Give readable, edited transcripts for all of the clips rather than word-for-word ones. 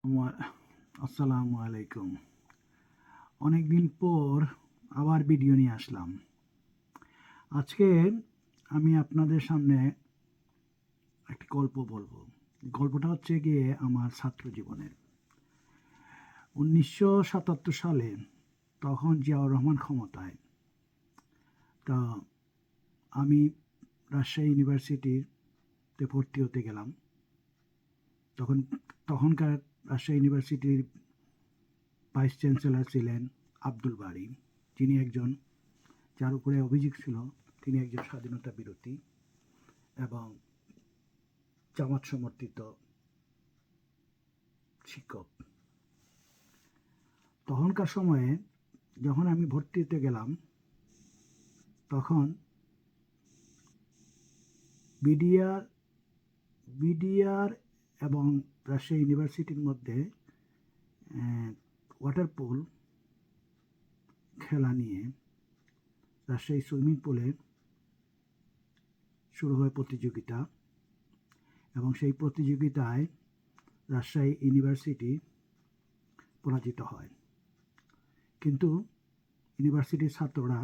আসসালামু আলাইকুম। অনেকদিন পর আবার ভিডিও নিয়ে আসলাম। আজকে আমি আপনাদের সামনে একটি গল্প বলবো। গল্পটা হচ্ছে গিয়ে আমার ছাত্র জীবনের। 1977 সালে তখন জিয়াউর রহমান ক্ষমতায়। তা আমি রাজশাহী ইউনিভার্সিটিতে ভর্তি হতে গেলাম। তখন তখনকার রাজশাহী ইউনিভার্সিটির ভাইস চ্যান্সেলর ছিলেন আব্দুল বারী, যিনি একজন, যার উপরে অভিযোগ ছিল তিনি একজন স্বাধীনতা বিরোধী এবং জামাত সমর্থিত শিক্ষক। তখনকার সময়ে যখন আমি ভর্তি হতে গেলাম, তখন বিডিআর বিডিআর এবং রাজশাহী ইউনিভার্সিটির মধ্যে ওয়াটার পুল খেলা নিয়ে রাজশাহী সুইমিং পুলে শুরু হয় প্রতিযোগিতা, এবং সেই প্রতিযোগিতায় রাজশাহী ইউনিভার্সিটি পরাজিত হয়। কিন্তু ইউনিভার্সিটির ছাত্ররা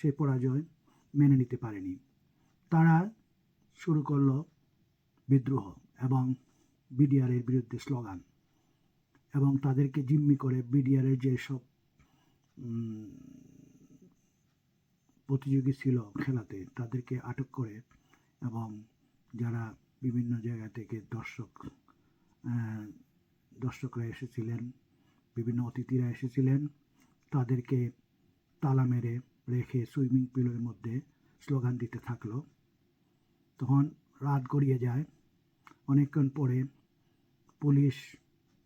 সেই পরাজয় মেনে নিতে পারেনি। তারা শুরু করলো বিদ্রোহ এবং বিডিআরের বিরুদ্ধে স্লোগান, এবং তাদেরকে জিম্মি করে বিডিআরের যেসব প্রতিযোগী ছিল খেলাতে তাদেরকে আটক করে, এবং যারা বিভিন্ন জায়গা থেকে দর্শকরা এসেছিলেন, বিভিন্ন অতিথিরা এসেছিলেন, তাদেরকে তালা মেরে রেখে সুইমিং পুলের মধ্যে স্লোগান দিতে থাকলো। তখন রাত গড়িয়ে যায়। অনেকক্ষণ পরে পুলিশ,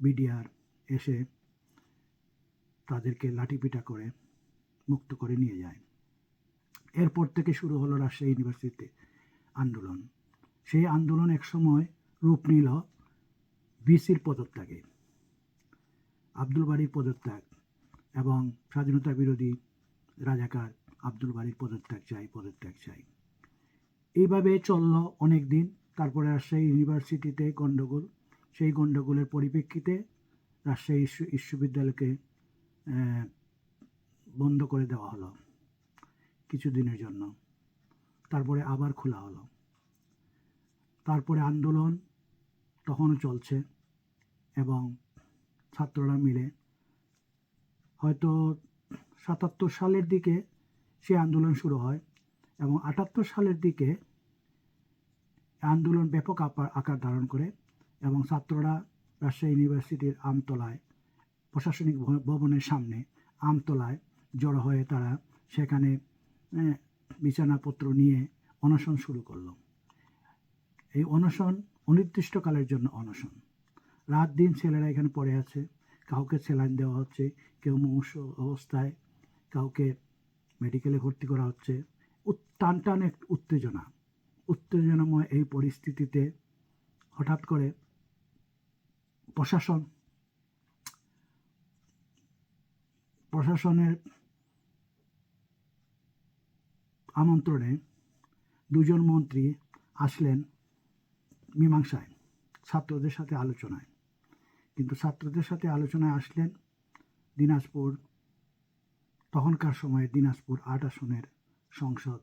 বিডিআর এসে তাদেরকে লাঠিপিটা করে মুক্ত করে নিয়ে যায়। এরপর থেকে শুরু হলো রাজশাহী ইউনিভার্সিটিতে আন্দোলন। সেই আন্দোলন একসময় রূপ নিল ভিসির পদত্যাগে, আব্দুল বারীর পদত্যাগ, এবং স্বাধীনতা বিরোধী রাজাকার আব্দুল বারীর পদত্যাগ চাই। এইভাবে চলল অনেক দিন। তারপরে রাজশাহী ইউনিভার্সিটিতে গণ্ডগোল। সেই গণ্ডগোলের পরিপ্রেক্ষিতে রাজশাহী বিশ্ববিদ্যালয়কে বন্ধ করে দেওয়া হলো কিছুদিনের জন্য। তারপরে আবার খোলা হলো। তারপরে আন্দোলন তখনও চলছে, এবং ছাত্ররা মিলে হয়তো 77 সালের দিকে সে আন্দোলন শুরু হয়, এবং 78 সালের দিকে আন্দোলন ব্যাপক আকার ধারণ করে, এবং ছাত্ররা রাজশাহী ইউনিভার্সিটির আমতলায়, প্রশাসনিক ভবনের সামনে আমতলায় জড়ো হয়ে তারা সেখানে বিছানাপত্র নিয়ে অনশন শুরু করলো। এই অনশন অনির্দিষ্টকালের জন্য অনশন। রাত দিন ছেলেরা এখানে পড়ে আছে, কাউকে স্যালাইন দেওয়া হচ্ছে, কেউ মুমূর্ষ অবস্থায়, কাউকে মেডিকেলে ভর্তি করা হচ্ছে। টান এক উত্তেজনাময় এই পরিস্থিতিতে হঠাৎ করে প্রশাসনের আমন্ত্রণে দুজন মন্ত্রী আসলেন মীমাংসায়, ছাত্রদের সাথে আলোচনায়। কিন্তু ছাত্রদের সাথে আলোচনায় আসলেন দিনাজপুর, তখনকার সময়ে দিনাজপুর ৮ আসনের সংসদ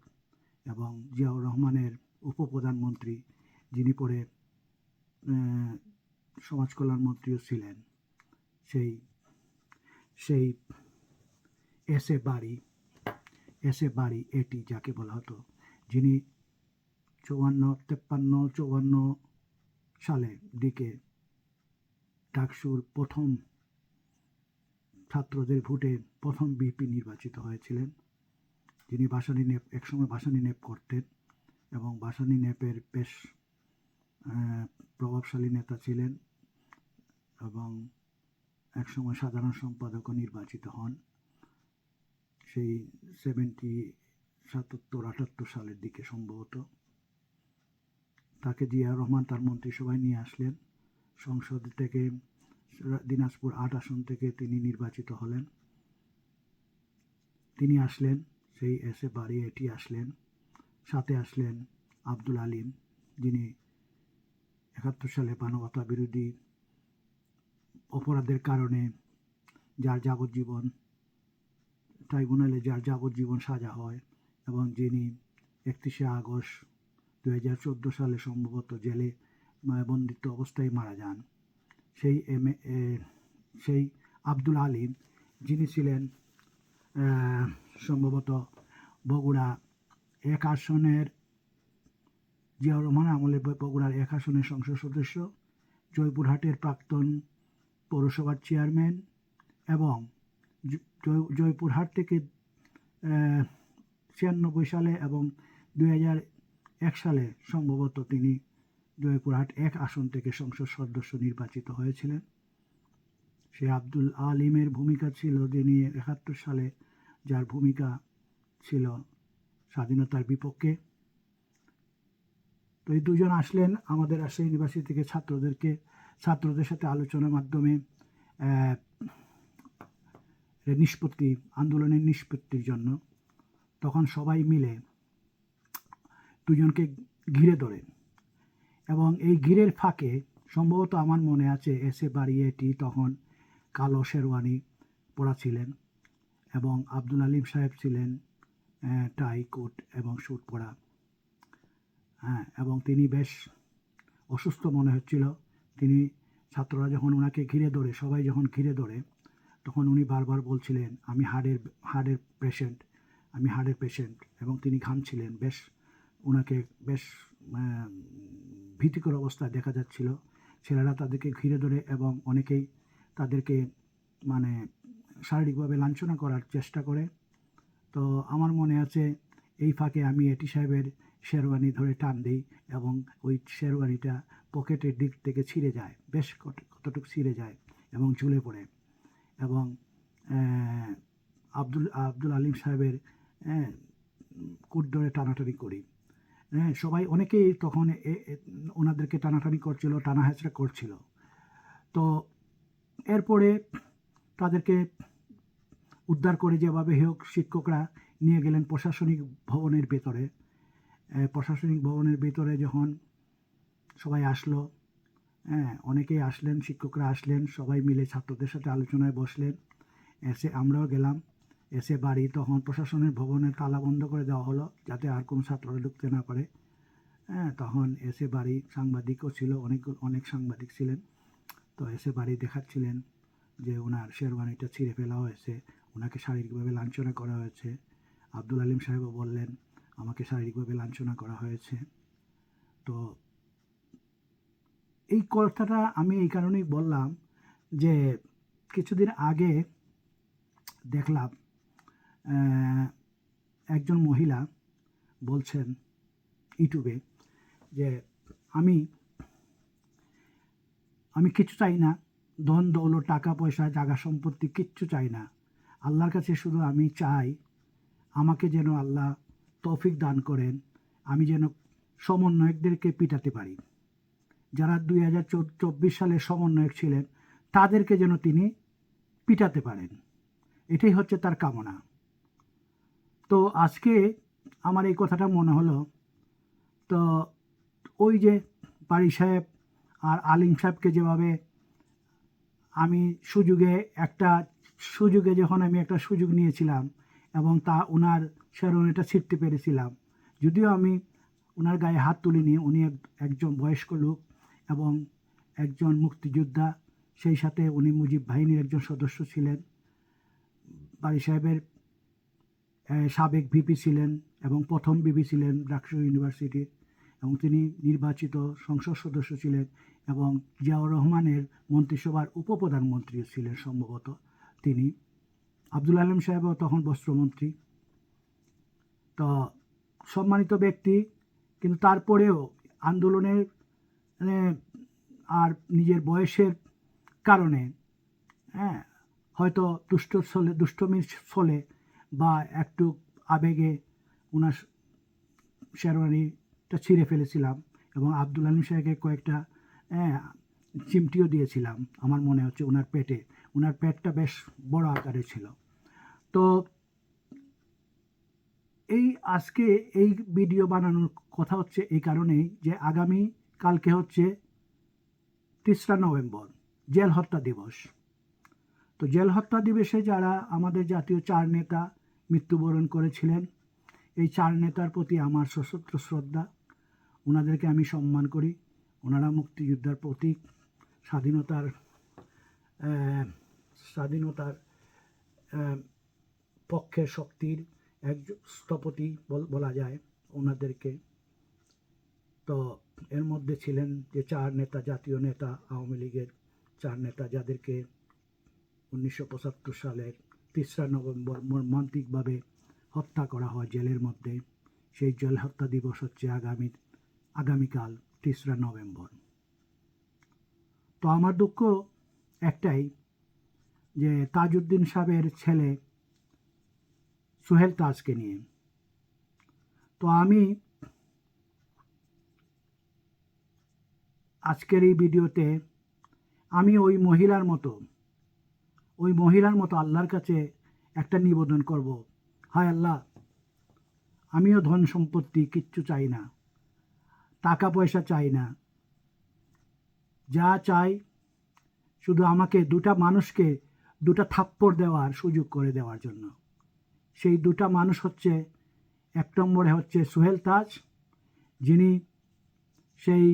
এবং জিয়াউর রহমানের উপপ্রধানমন্ত্রী, যিনি পরে সমাজ কল্যাণ মন্ত্রীও ছিলেন, সেই সেই এস এ বারী এটি যাকে বলা হতো, যিনি 54 সালের দিকে ডাকসুর প্রথম ছাত্রদের ভোটে প্রথম ভিপি নির্বাচিত হয়েছিলেন, যিনি একসময় ভাসানী ন্যাপ করতেন, এবং ভাসানী ন্যাপের বেশ প্রভাবশালী নেতা ছিলেন, এবং একসময় সাধারণ সম্পাদকও নির্বাচিত হন সেই 77 সালের দিকে সম্ভবত। তাকে জিয়া রহমান তার মন্ত্রিসভায় নিয়ে আসলেন। সংসদ থেকে দিনাজপুর ৮ আসন থেকে তিনি নির্বাচিত হলেন। তিনি আসলেন, সেই এস এ বারী এটি আসলেন, সাথে আসলেন আব্দুল আলীম, যিনি 71 সালে মানবতা বিরোধী অপরাধের কারণে যার যাবজ্জীবন ট্রাইব্যুনালে যার যাবজ্জীবন সাজা হয় এবং যিনি 31শে আগস্ট 2014 সালে সম্ভবত জেলে বন্দিত্ব অবস্থায় মারা যান, সেই আব্দুল আলিম, যিনি ছিলেন সম্ভবত বগুড়া 1 আসনের, জিয়াউর রহমান আমলে বগুড়ার 1 আসনের সংসদ সদস্য, জয়পুরহাটের প্রাক্তন পৌরসভার চেয়ারম্যান এবং জয়পুরহাট থেকে 96 সালে এবং 2001 সালে সম্ভবত তিনি জয়পুরহাট 1 আসন থেকে সংসদ সদস্য নির্বাচিত হয়েছিলেন। সে আব্দুল আলিমের ভূমিকা ছিল, যিনি 71 সালে যার ভূমিকা ছিল স্বাধীনতার বিপক্ষে। তো এই দুজন আসলেন আমাদের রাজশাহী ইউনিভার্সিটি থেকে ছাত্রদের সাথে আলোচনার মাধ্যমে আন্দোলনের নিষ্পত্তির জন্য। তখন সবাই মিলে দুজনকে ঘিরে ধরেন এবং এই ঘিরের ফাঁকে সম্ভবত আমার মনে আছে এসে বাড়িয়েটি তখন কালো শেরওয়ানি পরা ছিলেন এবং আব্দুল আলিম সাহেব ছিলেন টাই কোট এবং স্যুট পরা। এবং তিনি বেশ অসুস্থ মনে হচ্ছিল। ছাত্ররা যখন ওনাকে ঘিরে ধরে, সবাই যখন ঘিরে ধরে, তখন উনি বারবার বলছিলেন আমি হার্টের পেশেন্ট এবং তিনি ঘামছিলেন। ওনাকে বেশ ভীতিকর অবস্থায় দেখা যাচ্ছিল। ছেলেরা তাদেরকে ঘিরে ধরে এবং অনেকেই তাদেরকে শারীরিকভাবে লাঞ্ছনা করার চেষ্টা করে। তো আমার মনে আছে এই ফাঁকে আমি এটি সাহেবের শেরওয়ানি ধরে টান দিই এবং ওই শেরওয়ানিটা পকেটের দিক থেকে ছিঁড়ে যায়, বেশ কতটুকু ছিঁড়ে যায় এবং ঝুলে পড়ে এবং আব্দুল আলিম সাহেবের কোট ধরে টানাটানি করি। সবাই অনেকেই তখন ওনাদেরকে টানাটানি করছিল, টানা হেঁচড়া করছিল। তো এরপরে তাদেরকে উদ্ধার করে যেভাবে হোক শিক্ষকরা নিয়ে গেলেন প্রশাসনিক ভবনের ভেতরে। যখন সবাই আসলো, অনেকেই আসলেন, শিক্ষকরা আসলেন, সবাই মিলে ছাত্রদের সাথে আলোচনায় বসলেন। আমরাও গেলাম। এসে বাড়ি তখন প্রশাসনের ভবনের তালা বন্ধ করে দেওয়া হলো যাতে আর কোনো ছাত্ররা ঢুকতে না পারে। তখন এসে বাড়ি, সাংবাদিকও ছিল, অনেক সাংবাদিক ছিলেন। তো এসে বাড়ি দেখাচ্ছিলেন যে ওনার শেরওয়ানিটা ছিঁড়ে ফেলা হয়েছে, ওনাকে শারীরিকভাবে লাঞ্ছনা করা হয়েছে। আব্দুল আলিম সাহেবও বললেন আমাকে শারীরিকভাবে লাঞ্ছনা করা হয়েছে। তো এই কথাটা আমি এই কারণেই বললাম যে কিছুদিন আগে দেখলাম একজন মহিলা বলছেন ইউটিউবে যে আমি কিছু চাই না, ধন দৌলত, টাকা পয়সা, জায়গা সম্পত্তি কিচ্ছু চাই না। আল্লাহর কাছে শুধু আমি চাই আমাকে যেন আল্লাহ তৌফিক দান করেন, আমি যেন সমন্বয়কদেরকে পিটাতে পারি। যারা 2024 সালে সমন্বয়ক ছিলেন তাদেরকে যেন তিনি পিটাতে পারেন, এটাই হচ্ছে তার কামনা। তো আজকে আমার এই কথাটা মনে হলো। তো ওই যে বাড়ি সাহেব আর আলিম সাহেবকে যেভাবে আমি যখন আমি একটা সুযোগ নিয়েছিলাম এবং ওনার শেরওয়ানিটা ছিঁড়তে পেরেছিলাম, যদিও আমি ওনার গায়ে হাত তুলিনি, উনি একজন বয়স্ক লোক এবং একজন মুক্তিযোদ্ধা, সেই সাথে উনি মুজিব বাহিনীর একজন সদস্য ছিলেন। বাড়ি সাহেবের সাবেক ভিপি ছিলেন এবং প্রথম ভিপি ছিলেন রাজশাহী ইউনিভার্সিটির, এবং তিনি নির্বাচিত সংসদ সদস্য ছিলেন এবং জিয়াউর রহমানের মন্ত্রিসভার উপপ্রধানমন্ত্রী ছিলেন সম্ভবত তিনি। আব্দুল আলিম সাহেবও তখন বস্ত্রমন্ত্রী। তো সম্মানিত ব্যক্তি, কিন্তু তারপরেও আন্দোলনের আর নিজের বয়সের কারণে হয়তো দুষ্টমির ফলে বা একটু আবেগে ওনার শেরওয়ানিটা ছিঁড়ে ফেলেছিলাম এবং আব্দুল আলিম সাহেবকে কয়েকটা চিমটিও দিয়েছিলাম। আমার মনে হচ্ছে ওনার পেটটা বেশ বড় আকারের ছিল। তো আজকে এই ভিডিও বানানোর কথা হচ্ছে এই কারণেই যে কালকে হচ্ছে 3রা নভেম্বর। জেল হত্যা দিবস। তো জেল হত্যা দিবসে যারা আমাদের জাতীয় 4 নেতা মৃত্যুবরণ করেছিলেন, এই 4 নেতার প্রতি আমার সশস্ত্র শ্রদ্ধা। ওনাদেরকে আমি সম্মান করি। ওনারা মুক্তিযোদ্ধার প্রতীক, স্বাধীনতার স্বাধীনতার পক্ষের শক্তির এক স্থপতি বলা যায় ওনাদেরকে। তো এর মধ্যে ছিলেন যে 4 নেতা, জাতীয় নেতা, আওয়ামী লীগের 4 নেতা, যাদেরকে 1975 সালের 3রা নভেম্বর মর্মান্তিকভাবে হত্যা করা হয় জেলের মধ্যে। সেই জেল হত্যা দিবস হচ্ছে আগামীকাল 3রা নভেম্বর। তো আমার দুঃখ একটাই, যে তাজউদ্দিন সাহেবের ছেলে সোহেল তাজকে নিয়ে। তো আমি আজকের এই ভিডিওতে আমি ওই মহিলার মতো আল্লাহর কাছে একটা নিবেদন করব, হায় আল্লাহ, আমিও ধন সম্পত্তি কিচ্ছু চাই না, টাকা পয়সা চাই না, যা চাই শুধু আমাকে 2টা মানুষকে 2টা থাপ্পড় দেওয়ার সুযোগ করে দেওয়ার জন্য। সেই 2টা মানুষ হচ্ছে, 1 নম্বরে হচ্ছে সোহেল তাজ, যিনি সেই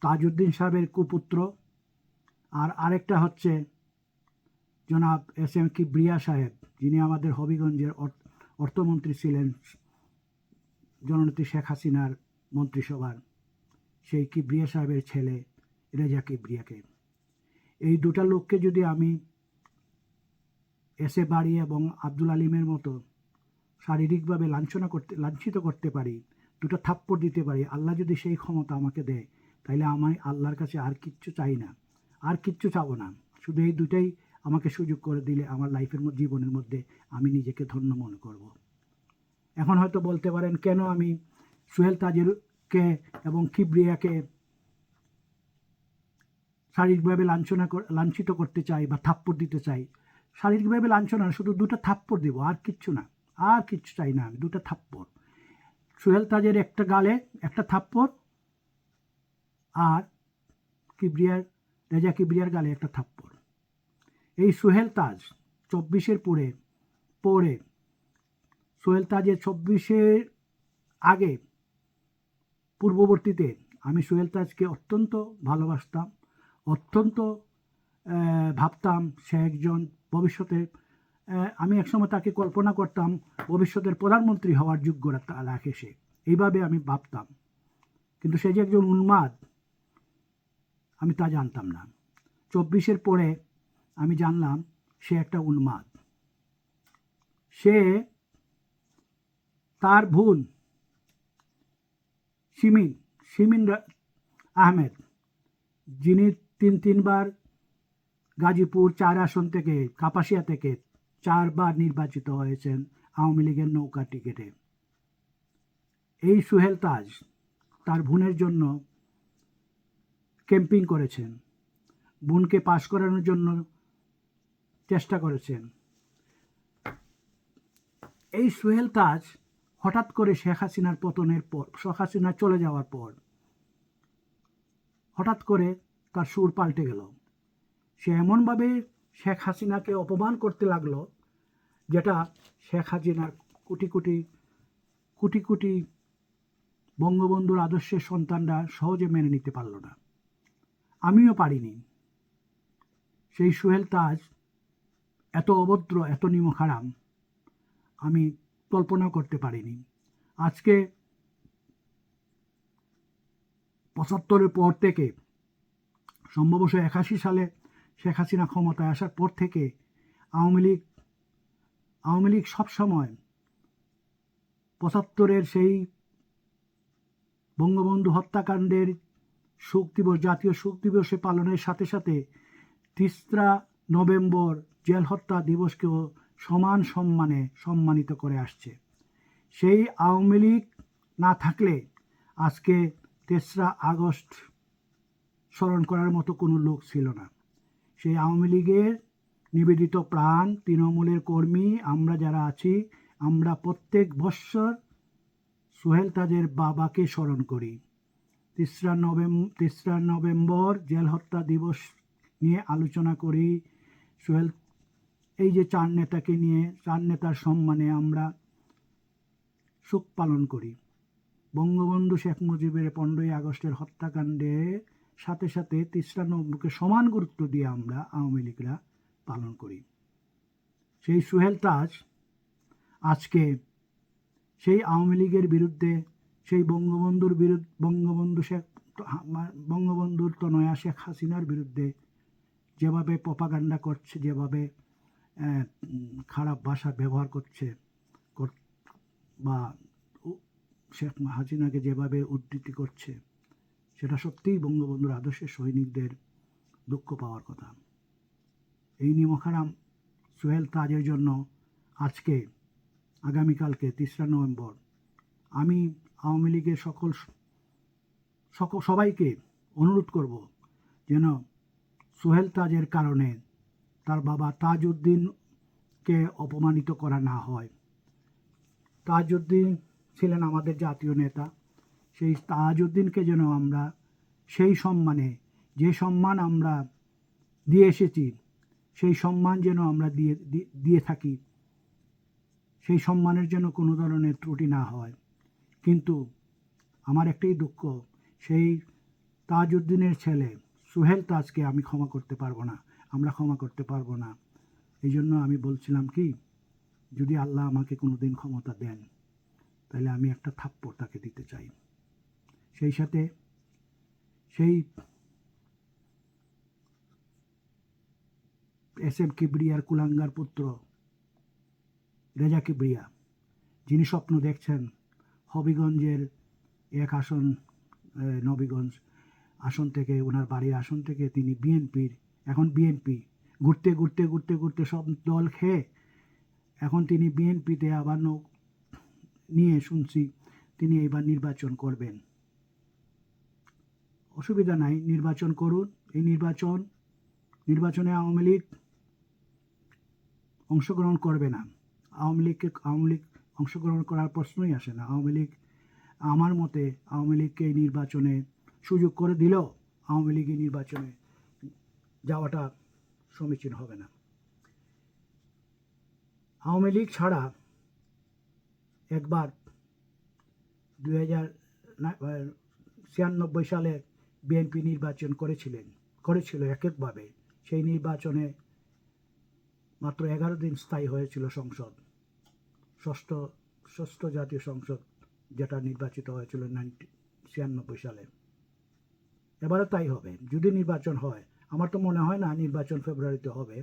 তাজউদ্দিন সাহেবের কুপুত্র, আর আরেকটা হচ্ছে জনাব SM কিবরিয়া সাহেব, যিনি আমাদের হবিগঞ্জের অর্থমন্ত্রী ছিলেন জননেত্রী শেখ হাসিনার মন্ত্রিসভার, সেই কিবরিয়া সাহেবের ছেলে রেজা কিবরিয়াকে। এই 2টা লোককে যদি আমি এসে বাড়ি এবং আব্দুল আলিমের মতো শারীরিকভাবে লাঞ্ছিত করতে পারি, 2টা থাপ্পড় দিতে পারি, আল্লাহ যদি সেই ক্ষমতা আমাকে দেয়, তাইলে আমি আল্লাহর কাছে আর কিচ্ছু চাই না, আর কিচ্ছু চাবো না। শুধু এই 2টাই আমাকে সুযোগ করে দিলে আমার জীবনের মধ্যে আমি নিজেকে ধন্য মনে করব। এখন হয়তো বলতে পারেন, কেন আমি সোহেল তাজকে এবং কিবরিয়াকে শারীরিকভাবে লাঞ্ছিত করতে চাই বা থাপ্পড় দিতে চাই? শারীরিকভাবে লাঞ্ছনা, শুধু 2টা থাপ্পড় দিব, আর কিচ্ছু না, আর কিচ্ছু চাই না আমি। 2টা থাপ্পড়, সোহেল তাজের একটা গালে একটা থাপ্পড়, আর রেজা কিবরিয়ার গালে একটা থাপ্পড়। এই সোহেল তাজ 24-এর পরে সোহেল তাজের 24-এর আগে পূর্ববর্তীতে আমি সোহেল তাজকে অত্যন্ত ভালোবাসতাম, অত্যন্ত ভাবতাম সে একজন ভবিষ্যতে, আমি একসময় তাকে কল্পনা করতাম ভবিষ্যতের প্রধানমন্ত্রী হওয়ার যোগ্যতা রাখে সে, এইভাবে আমি ভাবতাম। কিন্তু সে যে একজন উন্মাদ আমি তা জানতাম না। 24-এর পরে আমি জানলাম সে একটা উন্মাদ। সে তার বোন শিমিন আহমেদ, যিনি 3বার গাজীপুর 4 আসন থেকে, কাপাসিয়া থেকে 4বার নির্বাচিত হয়েছেন আওয়ামী লীগের নৌকা টিকেটে, এই সোহেল তাজ তার বোনের জন্য ক্যাম্পিং করেছেন, বোনকে পাশ করানোর জন্য চেষ্টা করেছেন। এই সোহেল তাজ হঠাৎ করে শেখ হাসিনার পতনের পর, শেখ হাসিনা চলে যাওয়ার পর হঠাৎ করে তার সুর পাল্টে গেল। সে এমনভাবে শেখ হাসিনাকে অপমান করতে লাগলো, যেটা শেখ হাসিনার কোটি কোটি বঙ্গবন্ধুর আদর্শের সন্তানরা সহজে মেনে নিতে পারল না, আমিও পারিনি। সেই সোহেল তাজ এত অভদ্র, এত নিমকহারাম আমি কল্পনা করতে পারিনি। আজকে 75-এর পর থেকে, সম্ভবত 81 সালে শেখ হাসিনা ক্ষমতায় আসার পর থেকে আওয়ামী লীগ সবসময় 75-এর সেই বঙ্গবন্ধু হত্যাকাণ্ডের জাতীয় শোক দিবসে পালনের সাথে সাথে 3রা নভেম্বর জেল হত্যা দিবসকেও সমান সম্মানে সম্মানিত করে আসছে। সেই আওয়ামী লীগ না থাকলে আজকে 3রা আগস্ট স্মরণ করার মতো কোনো লোক ছিল না। সেই আওয়ামী লীগের নিবেদিত প্রাণ তৃণমূলের কর্মী আমরা যারা আছি, আমরা প্রত্যেক বৎসর সোহেল তাজের বাবাকে স্মরণ করি। 3রা নভেম্বর জেল হত্যা দিবস নিয়ে আলোচনা করি। সোহেল, এই যে 4 নেতাকে নিয়ে, 4 নেতার সম্মানে আমরা শোক পালন করি। বঙ্গবন্ধু শেখ মুজিবের 15ই আগস্টের হত্যাকাণ্ডের সাথে সাথে 3রা নভেম্বরকে সমান গুরুত্ব দিয়ে আমরা আওয়ামী লীগরা পালন করি। সেই সোহেল তাজ আজকে সেই আওয়ামী লীগের বিরুদ্ধে, সেই বঙ্গবন্ধুর তনয়া শেখ হাসিনার বিরুদ্ধে যেভাবে প্রপাগান্ডা করছে, যেভাবে খারাপ ভাষা ব্যবহার করছে, বা শেখ হাসিনাকে যেভাবে উদ্ধৃতি করছে, সেটা সত্যিই বঙ্গবন্ধুর আদর্শের সৈনিকদের দুঃখ পাওয়ার কথা। এই নিমকহারাম সোহেল তাজের জন্য আজকে, আগামীকালকে 3রা নভেম্বর, আমি আওয়ামী লীগের সবাইকে অনুরোধ করব যেন সোহেল তাজের কারণে তার বাবা তাজউদ্দিনকে অপমানিত করা না হয়। তাজউদ্দিন ছিলেন আমাদের জাতীয় নেতা। সেই তাজউদ্দিনকে যেন আমরা সেই সম্মানে, যে সম্মান আমরা দিয়ে এসেছি, সেই সম্মান যেন আমরা দিয়ে থাকি, সেই সম্মানের যেন কোনো ধরনের ত্রুটি না হয়। কিন্তু আমার একটাই দুঃখ, সেই তাজউদ্দিনের ছেলে সোহেল তাজকে আমি ক্ষমা করতে পারবো না, আমরা ক্ষমা করতে পারবো না। এই জন্য আমি বলছিলাম কি, যদি আল্লাহ আমাকে কোনো দিন ক্ষমতা দেন, তাহলে আমি একটা থাপ্পড় তাকে দিতে চাই। সেই সাথে সেই SM কিবরিয়ার কুলাঙ্গার পুত্র রেজা কিবরিয়া, যিনি স্বপ্ন দেখছেন হবিগঞ্জের এক আসন, নবীগঞ্জ আসন থেকে, ওনার বাড়ির আসন থেকে তিনি এখন বিএনপি ঘুরতে ঘুরতে ঘুরতে ঘুরতে সব দল খেয়ে এখন তিনি বিএনপিতে আবার নিয়ে শুনছি তিনি এবার নির্বাচন করবেন। অসুবিধা নাই, নির্বাচন করুন। এই নির্বাচনে আওয়ামী লীগ অংশগ্রহণ করবে না। আওয়ামী লীগ অংশগ্রহণ করার প্রশ্নই আসে না। আমার মতে আওয়ামী লীগকে এই নির্বাচনে সুযোগ করে দিলেও আওয়ামী লীগের নির্বাচনে যাওয়াটা সমীচীন হবে না। আওয়ামী লীগ ছাড়া একবার 1996 সালে বিএনপি নির্বাচন করেছিল এককভাবে। সেই নির্বাচনে মাত্র 11 দিন স্থায়ী হয়েছিল সংসদ, ষষ্ঠ জাতীয় সংসদ, যেটা নির্বাচিত হয়েছিল 1996 সালে। এবারও তাই হবে যদি নির্বাচন হয়। আমার তো মনে হয় না নির্বাচন ফেব্রুয়ারিতে হবে।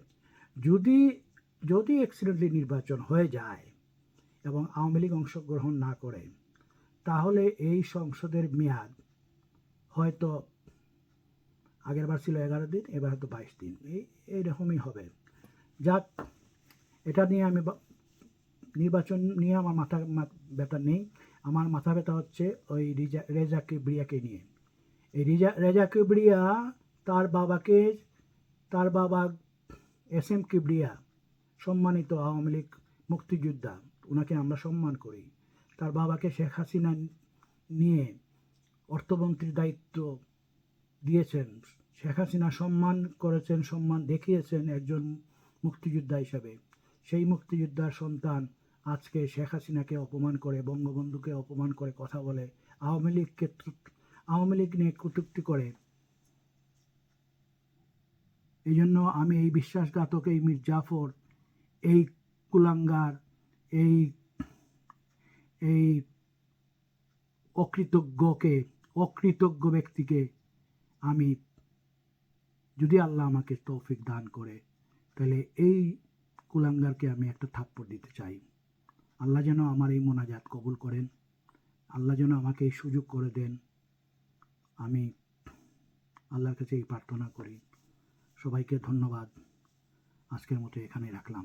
যদি অ্যাক্সিডেন্টলি নির্বাচন হয়ে যায় এবং আওয়ামী লীগ অংশগ্রহণ না করে, তাহলে এই সংসদের মেয়াদ হয়তো আগেরবার ছিল 11 দিন, এবার হয়তো 22 দিন, এইরকমই হবে। যাক, এটা নিয়ে নির্বাচন নিয়ে আমার মাথা ব্যথা নেই। আমার মাথা ব্যথা হচ্ছে ওই রেজা কিবরিয়াকে নিয়ে। এই রেজা কিবরিয়া, তার বাবা SM কিবরিয়া সম্মানিত আওয়ামী লীগ মুক্তিযোদ্ধা, ওনাকে আমরা সম্মান করি। তার বাবাকে শেখ হাসিনা নিয়ে অর্থমন্ত্রীর দায়িত্ব দিয়েছেন। শেখ হাসিনা সম্মান করেছেন, সম্মান দেখিয়েছেন একজন মুক্তিযোদ্ধা হিসাবে। সেই মুক্তিযোদ্ধার সন্তান আজকে শেখ হাসিনাকে অপমান করে, বঙ্গবন্ধুকে অপমান করে কথা বলে, আওয়ামী লীগ নিয়ে কটূক্তি করে। এই জন্য আমি এই বিশ্বাসঘাতক, এই মীর জাফর, এই কুলাঙ্গার, এই অকৃতজ্ঞ ব্যক্তিকে আমি, যদি আল্লাহ আমাকে তৌফিক দান করে, তাহলে এই কুলাঙ্গারকে আমি একটা থাপ্পড় দিতে চাই। আল্লাহ যেন আমার এই মোনাজাত কবুল করেন, আল্লাহ যেন আমাকে এই সুযোগ করে দেন। আমি আল্লাহর কাছে এই প্রার্থনা করি। সবাইকে ধন্যবাদ। আজকের মতো এখানেই রাখলাম।